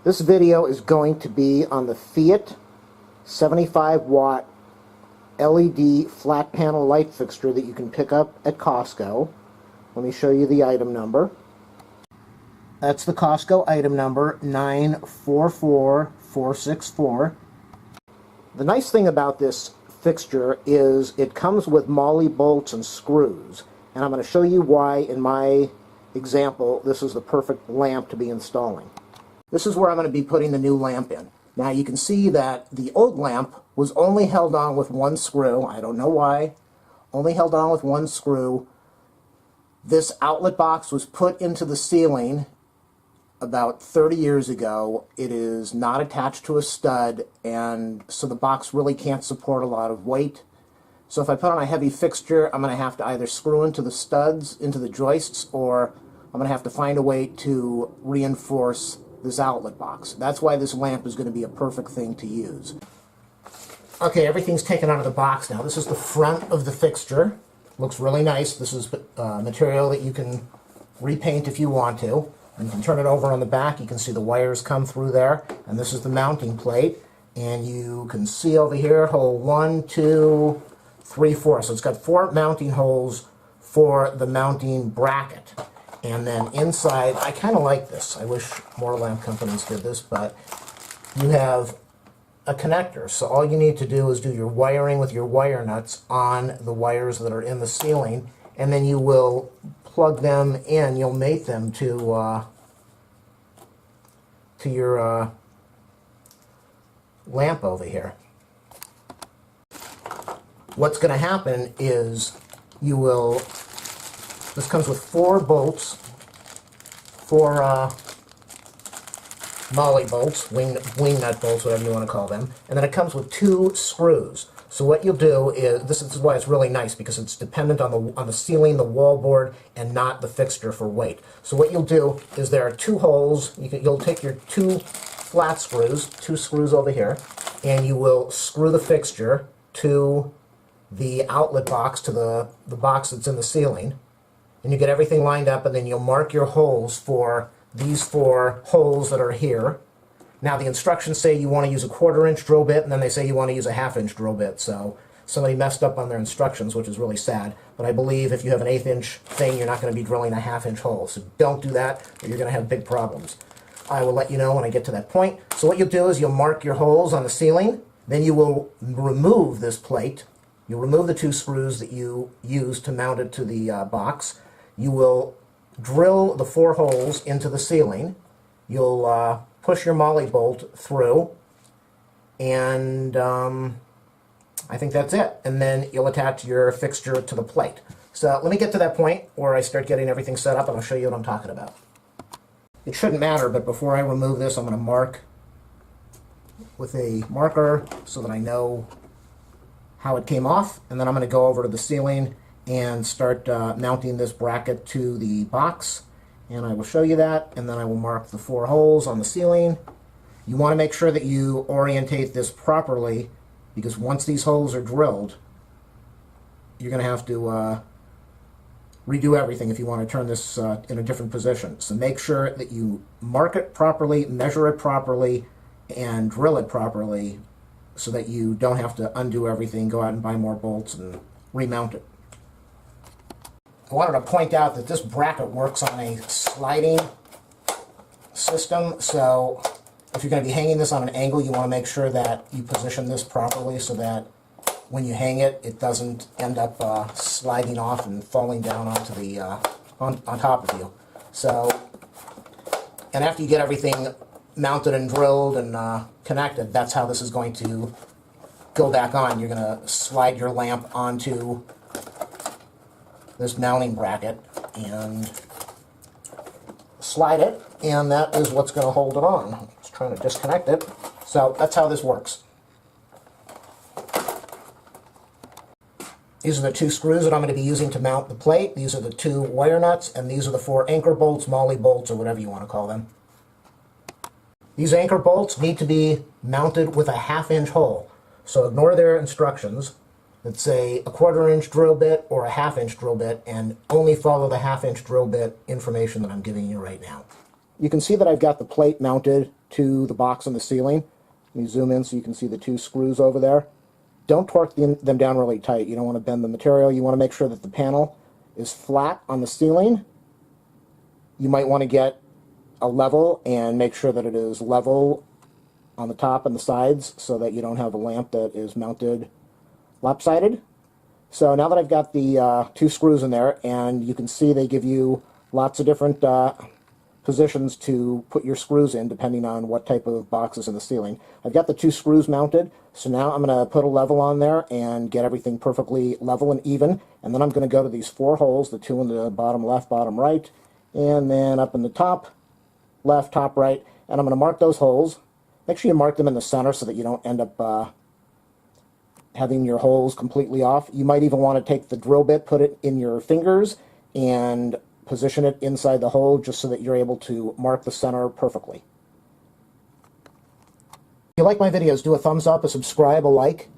This video is going to be on the Feit 75-watt LED flat panel light fixture that you can pick up at Costco. Let me show you the item number. That's the Costco item number, 944464. The nice thing about this fixture is it comes with MOLLE bolts and screws. And I'm going to show you why, in my example, this is the perfect lamp to be installing. This is where I'm going to be putting the new lamp in. Now you can see that the old lamp was only held on with one screw. I don't know why. Only held on with one screw. This outlet box was put into the ceiling about 30 years ago. It is not attached to a stud, and so the box really can't support a lot of weight. So if I put on a heavy fixture, I'm going to have to either screw into the studs, into the joists, or I'm going to have to find a way to reinforce this outlet box. That's why this lamp is going to be a perfect thing to use. Okay, everything's taken out of the box now. This is the front of the fixture. Looks really nice. This is material that you can repaint if you want to. And you can turn it over on the back. You can see the wires come through there. And this is the mounting plate. And you can see over here, hole 1, 2, 3, 4. So it's got 4 mounting holes for the mounting bracket. And then inside, I kind of like this. I wish more lamp companies did this, but you have a connector. So all you need to do is do your wiring with your wire nuts on the wires that are in the ceiling, and then you will plug them in. You'll mate them to your lamp over here. What's going to happen is you will... This comes with 4 bolts, 4 MOLLE bolts, wing nut bolts, whatever you want to call them, and then it comes with 2 screws. So what you'll do is, this is why it's really nice, because it's dependent on the ceiling, the wall board, and not the fixture for weight. So what you'll do is there are 2 holes. You'll take your 2 flat screws, 2 screws over here, and you will screw the fixture to the outlet box, to the box that's in the ceiling. And you get everything lined up, and then you'll mark your holes for these 4 holes that are here. Now the instructions say you want to use a 1/4-inch drill bit, and then they say you want to use a 1/2-inch drill bit. So somebody messed up on their instructions, which is really sad. But I believe if you have an 1/8-inch thing, you're not going to be drilling a 1/2-inch hole. So don't do that, or you're going to have big problems. I will let you know when I get to that point. So what you'll do is you'll mark your holes on the ceiling. Then you will remove this plate. You'll remove the 2 screws that you used to mount it to the box. You will drill the 4 holes into the ceiling. You'll push your MOLLE bolt through, and I think that's it. And then you'll attach your fixture to the plate. So let me get to that point where I start getting everything set up, and I'll show you what I'm talking about. It shouldn't matter, but before I remove this, I'm going to mark with a marker so that I know how it came off, and then I'm going to go over to the ceiling and start mounting this bracket to the box, and I will show you that, and then I will mark the 4 holes on the ceiling. You want to make sure that you orientate this properly, because once these holes are drilled, you're going to have to redo everything if you want to turn this in a different position. So make sure that you mark it properly, measure it properly, and drill it properly, so that you don't have to undo everything, go out and buy more bolts and remount it. I wanted to point out that this bracket works on a sliding system, so if you're going to be hanging this on an angle, you want to make sure that you position this properly so that when you hang it, it doesn't end up sliding off and falling down onto the on top of you. So, and after you get everything mounted and drilled and connected, that's how this is going to go back on. You're going to slide your lamp onto this mounting bracket and slide it, and that is what's going to hold it on. I'm just trying to disconnect it. So that's how this works. These are the 2 screws that I'm going to be using to mount the plate. These are the 2 wire nuts, and these are the 4 anchor bolts, MOLLE bolts, or whatever you want to call them. These anchor bolts need to be mounted with a 1/2-inch hole. So ignore their instructions that say a 1/4-inch drill bit or a 1/2-inch drill bit, and only follow the 1/2-inch drill bit information that I'm giving you right now. You can see that I've got the plate mounted to the box on the ceiling. Let me zoom in so you can see the two screws over there. Don't torque them down really tight. You don't want to bend the material. You want to make sure that the panel is flat on the ceiling. You might want to get a level and make sure that it is level on the top and the sides so that you don't have a lamp that is mounted lopsided. So now that I've got the two screws in there, and you can see they give you lots of different positions to put your screws in depending on what type of box is in the ceiling. I've got the two screws mounted, so now I'm going to put a level on there and get everything perfectly level and even, and then I'm going to go to these four holes, the two in the bottom left, bottom right, and then up in the top left, top right, and I'm going to mark those holes. Make sure you mark them in the center so that you don't end up having your holes completely off. You might even want to take the drill bit, put it in your fingers, and position it inside the hole just so that you're able to mark the center perfectly. If you like my videos, do a thumbs up, a subscribe, a like.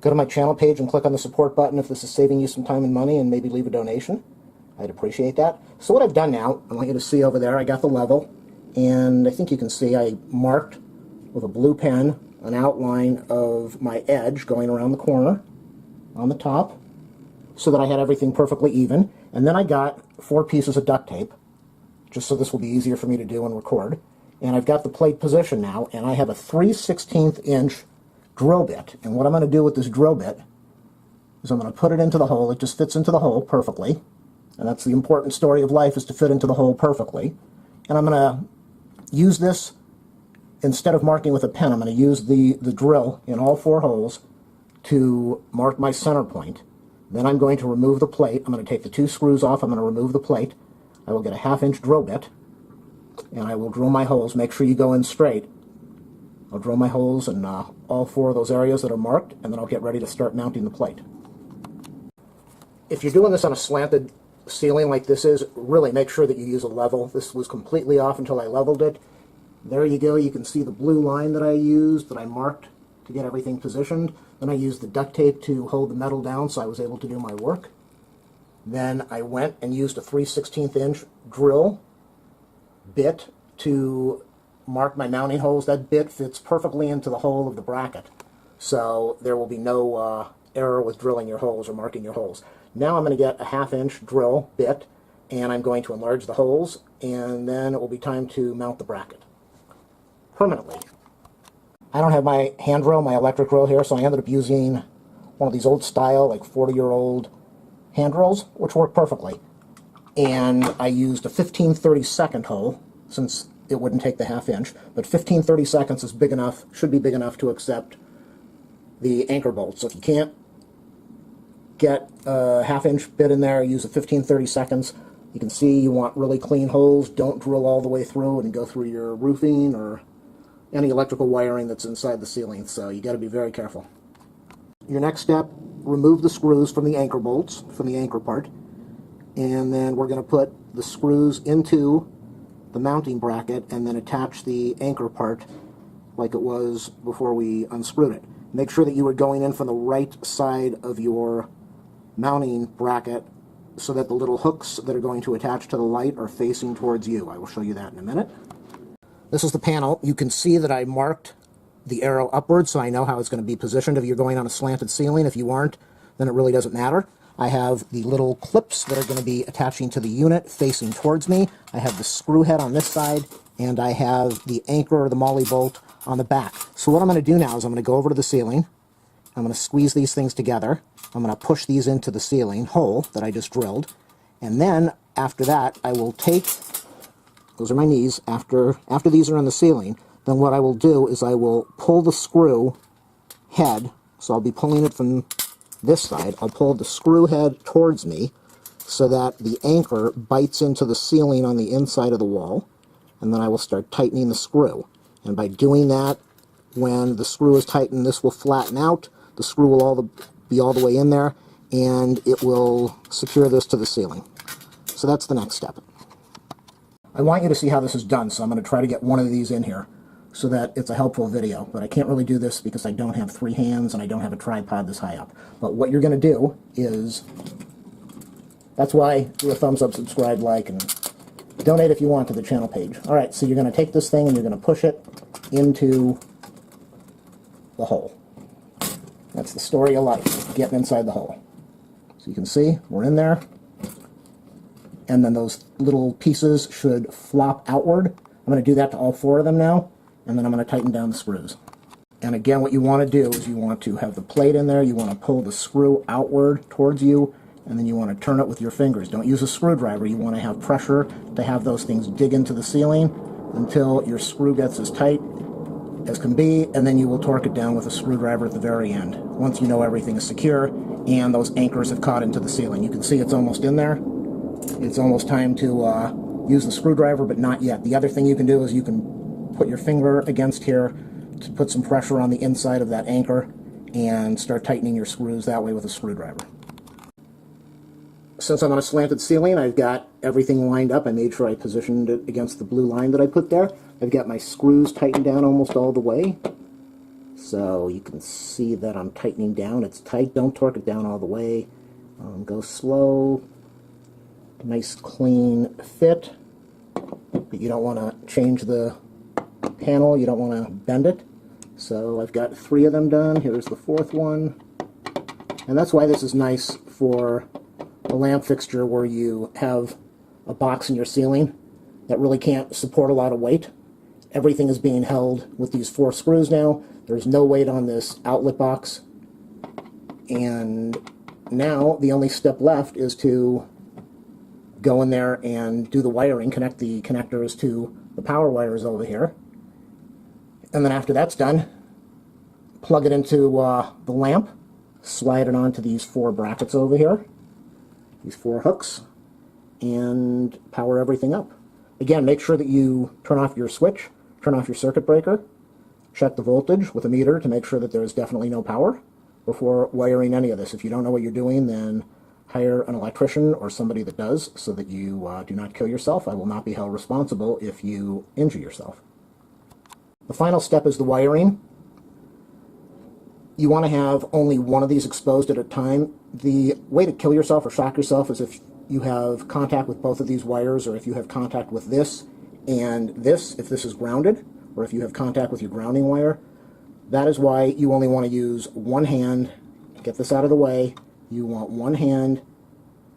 Go to my channel page and click on the support button if this is saving you some time and money, and maybe leave a donation. I'd appreciate that. So what I've done now, I want you to see over there, I got the level, and I think you can see I marked with a blue pen an outline of my edge going around the corner on the top so that I had everything perfectly even. And then I got 4 pieces of duct tape, just so this will be easier for me to do and record. And I've got the plate position now, and I have a 3/16 inch drill bit. And what I'm going to do with this drill bit is I'm going to put it into the hole. It just fits into the hole perfectly. And that's the important story of life, is to fit into the hole perfectly. And I'm going to use this, instead of marking with a pen, I'm going to use the drill in all 4 holes to mark my center point. Then I'm going to remove the plate. I'm going to take the 2 screws off. I'm going to remove the plate. I will get a 1/2 inch drill bit, and I will drill my holes. Make sure you go in straight. I'll drill my holes in all 4 of those areas that are marked, and then I'll get ready to start mounting the plate. If you're doing this on a slanted ceiling like this is, really make sure that you use a level. This was completely off until I leveled it. There you go. You can see the blue line that I used, that I marked to get everything positioned. Then I used the duct tape to hold the metal down so I was able to do my work. Then I went and used a 3/16 inch drill bit to mark my mounting holes. That bit fits perfectly into the hole of the bracket, so there will be no error with drilling your holes or marking your holes. Now I'm going to get a 1/2 inch drill bit, and I'm going to enlarge the holes, and then it will be time to mount the bracket permanently. I don't have my hand drill, my electric drill here, so I ended up using one of these old style, like 40-year-old hand drills, which work perfectly. And I used a 15/32 hole, since it wouldn't take the 1/2 inch, but 15/32 is big enough, should be big enough to accept the anchor bolts. So if you can't get a 1/2 inch bit in there, use a 15/32. You can see you want really clean holes. Don't drill all the way through and go through your roofing or any electrical wiring that's inside the ceiling, so you got to be very careful. Your next step, remove the screws from the anchor bolts, from the anchor part, and then we're going to put the screws into the mounting bracket and then attach the anchor part like it was before we unscrewed it. Make sure that you are going in from the right side of your mounting bracket so that the little hooks that are going to attach to the light are facing towards you. I will show you that in a minute. This is the panel. You can see that I marked the arrow upwards, so I know how it's going to be positioned if you're going on a slanted ceiling. If you aren't, then it really doesn't matter. I have the little clips that are going to be attaching to the unit facing towards me. I have the screw head on this side, and I have the anchor or the molly bolt on the back. So what I'm going to do now is I'm going to go over to the ceiling. I'm going to squeeze these things together. I'm going to push these into the ceiling hole that I just drilled. And then, after that, I will take... Those are my knees. After these are in the ceiling, then what I will do is I will pull the screw head. So I'll be pulling it from this side. I'll pull the screw head towards me so that the anchor bites into the ceiling on the inside of the wall. And then I will start tightening the screw. And by doing that, when the screw is tightened, this will flatten out. The screw will be all the way in there, and it will secure this to the ceiling. So that's the next step. I want you to see how this is done, so I'm going to try to get one of these in here so that it's a helpful video. But I can't really do this because I don't have 3 hands and I don't have a tripod this high up. But what you're going to do is, that's why do a thumbs up, subscribe, like, and donate if you want to the channel page. Alright, so you're going to take this thing and you're going to push it into the hole. That's the story of life, getting inside the hole. So you can see, we're in there. And then those little pieces should flop outward. I'm going to do that to all 4 of them now, and then I'm going to tighten down the screws. And again, what you want to do is you want to have the plate in there, you want to pull the screw outward towards you, and then you want to turn it with your fingers. Don't use a screwdriver. You want to have pressure to have those things dig into the ceiling until your screw gets as tight as can be, and then you will torque it down with a screwdriver at the very end, once you know everything is secure and those anchors have caught into the ceiling. You can see it's almost in there. It's almost time to use the screwdriver, but not yet. The other thing you can do is you can put your finger against here to put some pressure on the inside of that anchor and start tightening your screws that way with a screwdriver. Since I'm on a slanted ceiling, I've got everything lined up. I made sure I positioned it against the blue line that I put there. I've got my screws tightened down almost all the way. So you can see that I'm tightening down. It's tight. Don't torque it down all the way. Go slow. Nice clean fit. But you don't want to change the panel. You don't want to bend it. So I've got 3 of them done. Here's the 4th one. And that's why this is nice for a lamp fixture where you have a box in your ceiling that really can't support a lot of weight. Everything is being held with these 4 screws now. There's no weight on this outlet box. And now the only step left is to go in there and do the wiring, connect the connectors to the power wires over here. And then after that's done, plug it into the lamp, slide it onto these 4 brackets over here, these 4 hooks, and power everything up. Again, make sure that you turn off your switch, turn off your circuit breaker, check the voltage with a meter to make sure that there's definitely no power before wiring any of this. If you don't know what you're doing, then hire an electrician or somebody that does, so that you do not kill yourself. I will not be held responsible if you injure yourself. The final step is the wiring. You want to have only one of these exposed at a time. The way to kill yourself or shock yourself is if you have contact with both of these wires, or if you have contact with this and this, if this is grounded, or if you have contact with your grounding wire. That is why you only want to use one hand. Get this out of the way. You want one hand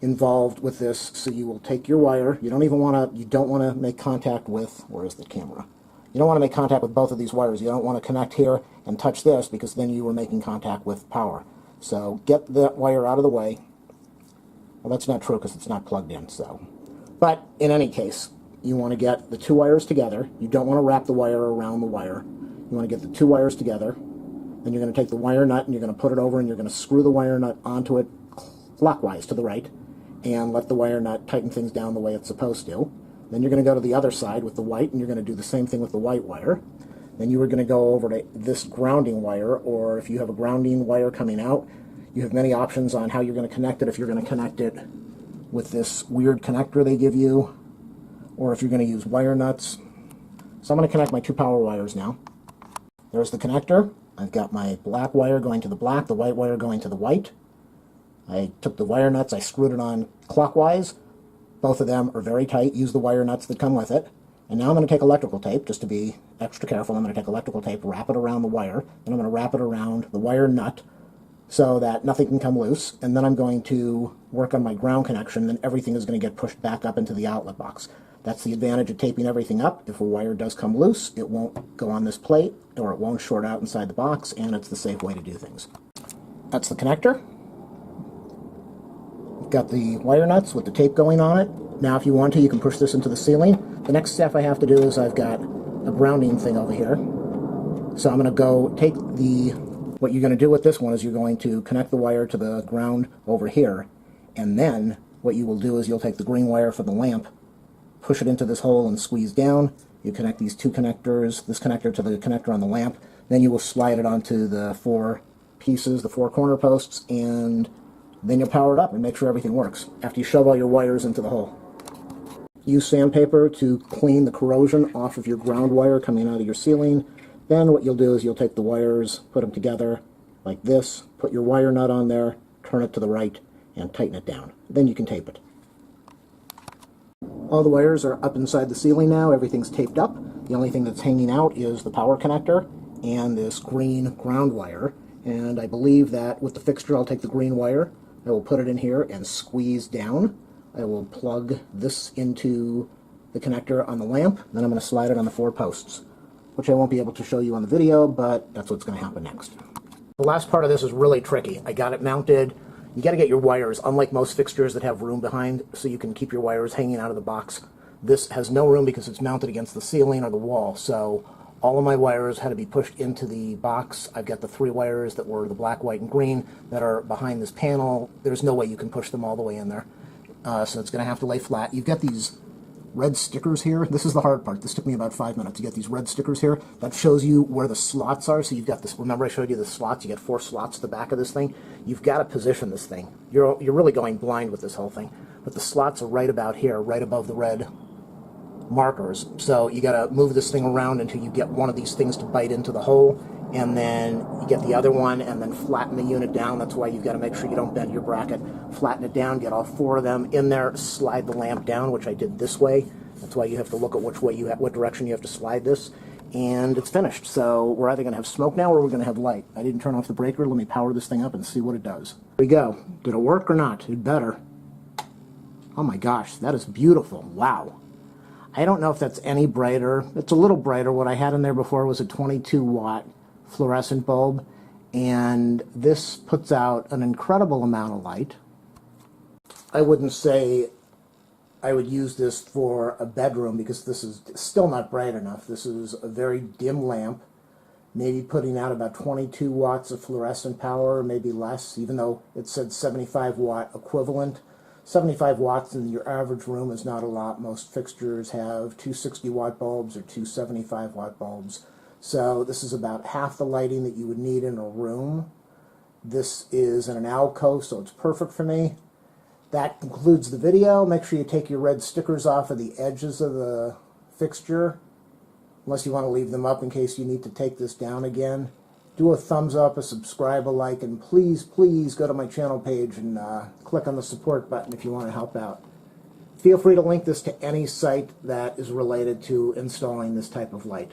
involved with this, so you will take your wire. You don't want to make contact with, where is the camera? You don't want to make contact with both of these wires. You don't want to connect here and touch this, because then you were making contact with power. So get that wire out of the way. Well, that's not true because it's not plugged in, so. But in any case, you want to get the 2 wires together. You don't want to wrap the wire around the wire. You want to get the 2 wires together. Then you're going to take the wire nut and you're going to put it over, and you're going to screw the wire nut onto it clockwise to the right, and let the wire nut tighten things down the way it's supposed to. Then you're going to go to the other side with the white, and you're going to do the same thing with the white wire. Then you are going to go over to this grounding wire, or if you have a grounding wire coming out, you have many options on how you're going to connect it. If you're going to connect it with this weird connector they give you, or if you're going to use wire nuts. So I'm going to connect my 2 power wires now. There's the connector. I've got my black wire going to the black, the white wire going to the white. I took the wire nuts, I screwed it on clockwise. Both of them are very tight. Use the wire nuts that come with it. And now I'm going to take electrical tape, just to be extra careful. I'm going to take electrical tape, wrap it around the wire, and I'm going to wrap it around the wire nut so that nothing can come loose. And then I'm going to work on my ground connection, and everything is going to get pushed back up into the outlet box. That's the advantage of taping everything up. If a wire does come loose, it won't go on this plate, or it won't short out inside the box, and it's the safe way to do things. That's the connector. We've got the wire nuts with the tape going on it. Now if you want to, you can push this into the ceiling. The next step I have to do is I've got a grounding thing over here. So I'm going to go take what you're going to do with this one is you're going to connect the wire to the ground over here, and then what you will do is you'll take the green wire for the lamp, push it into this hole and squeeze down. You connect these 2 connectors, this connector to the connector on the lamp. Then you will slide it onto the 4 pieces, the 4 corner posts, and then you'll power it up and make sure everything works after you shove all your wires into the hole. Use sandpaper to clean the corrosion off of your ground wire coming out of your ceiling. Then what you'll do is you'll take the wires, put them together like this, put your wire nut on there, turn it to the right, and tighten it down. Then you can tape it. All the wires are up inside the ceiling now. Everything's taped up. The only thing that's hanging out is the power connector and this green ground wire. And I believe that with the fixture, I'll take the green wire, I will put it in here and squeeze down. I will plug this into the connector on the lamp, then I'm going to slide it on the 4 posts, which I won't be able to show you on the video, but that's what's going to happen next. The last part of this is really tricky. I got it mounted. You got to get your wires, unlike most fixtures that have room behind, so you can keep your wires hanging out of the box. This has no room because it's mounted against the ceiling or the wall, so all of my wires had to be pushed into the box. I've got the 3 wires that were the black, white, and green that are behind this panel. There's no way you can push them all the way in there, so it's going to have to lay flat. You've got these red stickers here. This is the hard part. This took me about 5 minutes. You get these red stickers here. That shows you where the slots are. So you've got this, remember I showed you the slots? You get 4 slots at the back of this thing. You've got to position this thing. You're really going blind with this whole thing. But the slots are right about here, right above the red markers. So you got to move this thing around until you get one of these things to bite into the hole, and then you get the other one, and then flatten the unit down. That's why you've got to make sure you don't bend your bracket. Flatten it down, get all 4 of them in there, slide the lamp down, which I did this way. That's why you have to look at which way what direction you have to slide this, and it's finished. So we're either going to have smoke now or we're going to have light. I didn't turn off the breaker. Let me power this thing up and see what it does. Here we go. Did it work or not? It better. Oh my gosh, that is beautiful. Wow. I don't know if that's any brighter. It's a little brighter. What I had in there before was a 22-watt fluorescent bulb, and this puts out an incredible amount of light. I wouldn't say I would use this for a bedroom because this is still not bright enough. This is a very dim lamp, maybe putting out about 22 watts of fluorescent power, maybe less, even though it said 75-watt equivalent. 75 watts in your average room is not a lot. Most fixtures have 2 60-watt bulbs or 2 75-watt bulbs. So this is about half the lighting that you would need in a room. This is in an alcove, so it's perfect for me. That concludes the video. Make sure you take your red stickers off of the edges of the fixture, unless you want to leave them up in case you need to take this down again. Do a thumbs up, a subscribe, a like, and please, please go to my channel page and click on the support button if you want to help out. Feel free to link this to any site that is related to installing this type of light.